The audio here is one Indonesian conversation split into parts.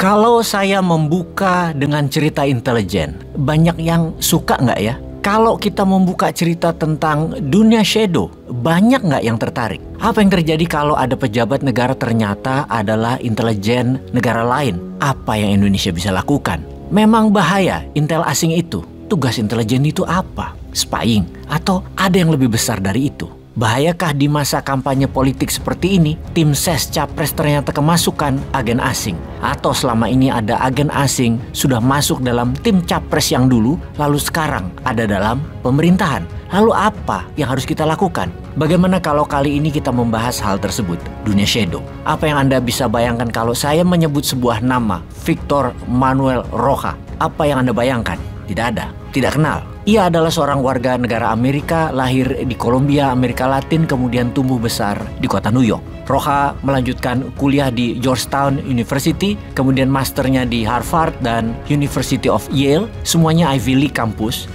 Kalau saya membuka dengan cerita intelijen, banyak yang suka nggak ya? Kalau kita membuka cerita tentang dunia shadow, banyak nggak yang tertarik? Apa yang terjadi kalau ada pejabat negara ternyata adalah intelijen negara lain? Apa yang Indonesia bisa lakukan? Memang bahaya intel asing itu. Tugas intelijen itu apa? Spying? Atau ada yang lebih besar dari itu? Bahayakah di masa kampanye politik seperti ini, tim ses capres ternyata kemasukan agen asing? Atau selama ini ada agen asing sudah masuk dalam tim capres yang dulu, lalu sekarang ada dalam pemerintahan? Lalu apa yang harus kita lakukan? Bagaimana kalau kali ini kita membahas hal tersebut, dunia shadow? Apa yang Anda bisa bayangkan kalau saya menyebut sebuah nama, Victor Manuel Rocha? Apa yang Anda bayangkan? Tidak ada, tidak kenal. Ia adalah seorang warga negara Amerika, lahir di Kolombia, Amerika Latin, kemudian tumbuh besar di kota New York. Rocha melanjutkan kuliah di Georgetown University, kemudian masternya di Harvard dan University of Yale, semuanya Ivy League kampus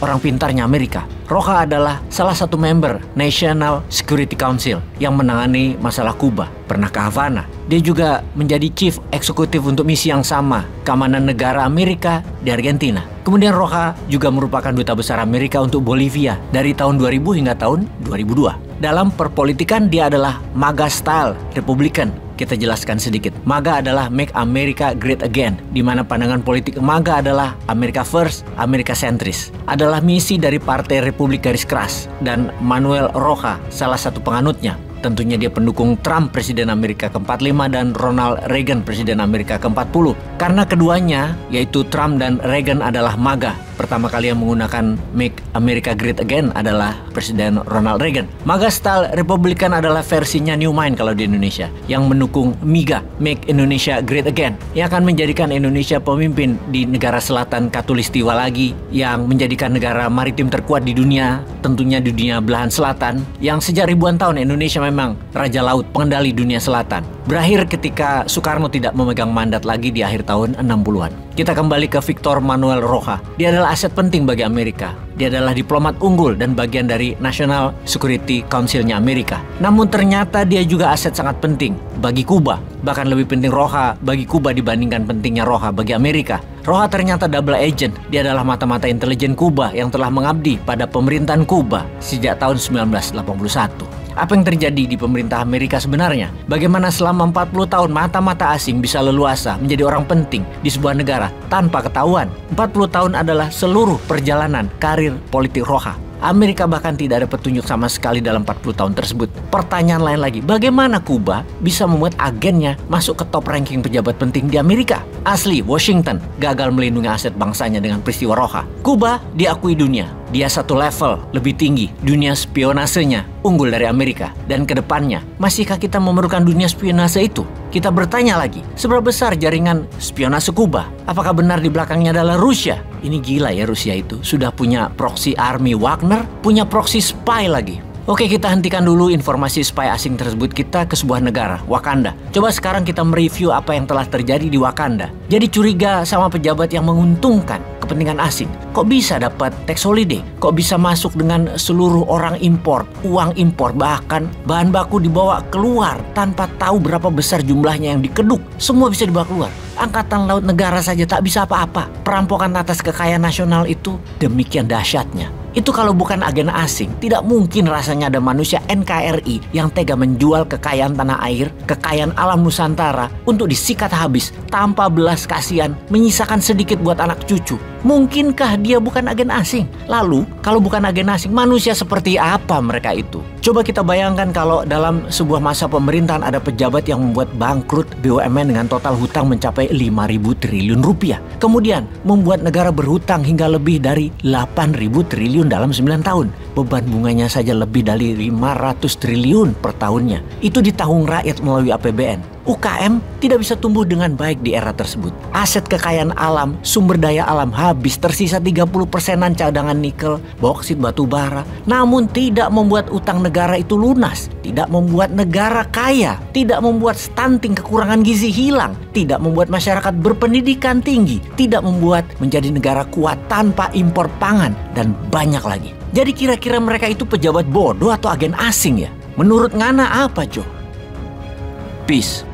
orang pintarnya Amerika. Rocha adalah salah satu member National Security Council yang menangani masalah Kuba, pernah ke Havana. Dia juga menjadi chief eksekutif untuk misi yang sama, keamanan negara Amerika di Argentina. Kemudian Rocha juga merupakan duta besar Amerika untuk Bolivia dari tahun 2000 hingga tahun 2002. Dalam perpolitikan dia adalah MAGA style Republican. Kita jelaskan sedikit. MAGA adalah Make America Great Again, di mana pandangan politik MAGA adalah America First, America Centris. Adalah misi dari Partai Republik garis keras, dan Manuel Rocha salah satu penganutnya. Tentunya dia pendukung Trump Presiden Amerika ke-45 dan Ronald Reagan Presiden Amerika ke-40. Karena keduanya, yaitu Trump dan Reagan adalah MAGA. Pertama kali yang menggunakan Make America Great Again adalah Presiden Ronald Reagan. MAGA style Republican adalah versinya New Mind kalau di Indonesia, yang mendukung MIGA, Make Indonesia Great Again, yang akan menjadikan Indonesia pemimpin di negara selatan Katulistiwa lagi, yang menjadikan negara maritim terkuat di dunia, tentunya di dunia belahan selatan, yang sejak ribuan tahun Indonesia memang raja laut, pengendali dunia selatan. Berakhir ketika Soekarno tidak memegang mandat lagi di akhir tahun 60-an. Kita kembali ke Victor Manuel Rocha. Dia adalah aset penting bagi Amerika. Dia adalah diplomat unggul dan bagian dari National Security Council-nya Amerika. Namun ternyata dia juga aset sangat penting bagi Kuba. Bahkan lebih penting Rocha bagi Kuba dibandingkan pentingnya Rocha bagi Amerika. Rocha ternyata double agent. Dia adalah mata-mata intelijen Kuba yang telah mengabdi pada pemerintahan Kuba sejak tahun 1981. Apa yang terjadi di pemerintah Amerika sebenarnya? Bagaimana selama 40 tahun mata-mata asing bisa leluasa menjadi orang penting di sebuah negara tanpa ketahuan? 40 tahun adalah seluruh perjalanan karir politik Rocha. Amerika bahkan tidak ada petunjuk sama sekali dalam 40 tahun tersebut. Pertanyaan lain lagi, bagaimana Kuba bisa membuat agennya masuk ke top ranking pejabat penting di Amerika? Asli, Washington gagal melindungi aset bangsanya dengan peristiwa Rocha. Kuba diakui dunia. Dia satu level lebih tinggi. Dunia spionasenya unggul dari Amerika. Dan kedepannya, masihkah kita memerlukan dunia spionase itu? Kita bertanya lagi, seberapa besar jaringan spionase Kuba? Apakah benar di belakangnya adalah Rusia? Ini gila ya, Rusia itu sudah punya proxy army Wagner, punya proxy spy lagi. Oke, kita hentikan dulu informasi spy asing tersebut. Kita ke sebuah negara, Wakanda. Coba sekarang kita mereview apa yang telah terjadi di Wakanda. Jadi curiga sama pejabat yang menguntungkan kepentingan asing. Kok bisa dapat tax holiday? Kok bisa masuk dengan seluruh orang impor, uang impor, bahkan bahan baku dibawa keluar tanpa tahu berapa besar jumlahnya yang dikeduk. Semua bisa dibawa keluar. Angkatan Laut negara saja tak bisa apa-apa. Perampokan atas kekayaan nasional itu demikian dahsyatnya. Itu kalau bukan agen asing, tidak mungkin rasanya ada manusia NKRI yang tega menjual kekayaan tanah air, kekayaan alam Nusantara untuk disikat habis tanpa belas kasihan, menyisakan sedikit buat anak cucu. Mungkinkah dia bukan agen asing? Lalu, kalau bukan agen asing, manusia seperti apa mereka itu? Coba kita bayangkan kalau dalam sebuah masa pemerintahan ada pejabat yang membuat bangkrut BUMN dengan total hutang mencapai 5.000 triliun rupiah. Kemudian membuat negara berhutang hingga lebih dari 8.000 triliun dalam 9 tahun. Beban bunganya saja lebih dari 500 triliun per tahunnya. Itu ditanggung rakyat melalui APBN. UKM tidak bisa tumbuh dengan baik di era tersebut. Aset kekayaan alam, sumber daya alam habis, tersisa 30%-an cadangan nikel, boksit, batu bara. Namun tidak membuat utang negara itu lunas, tidak membuat negara kaya, tidak membuat stunting kekurangan gizi hilang, tidak membuat masyarakat berpendidikan tinggi, tidak membuat menjadi negara kuat tanpa impor pangan, dan banyak lagi. Jadi kira-kira mereka itu pejabat bodoh atau agen asing ya? Menurut Ngana apa, Jo? Peace.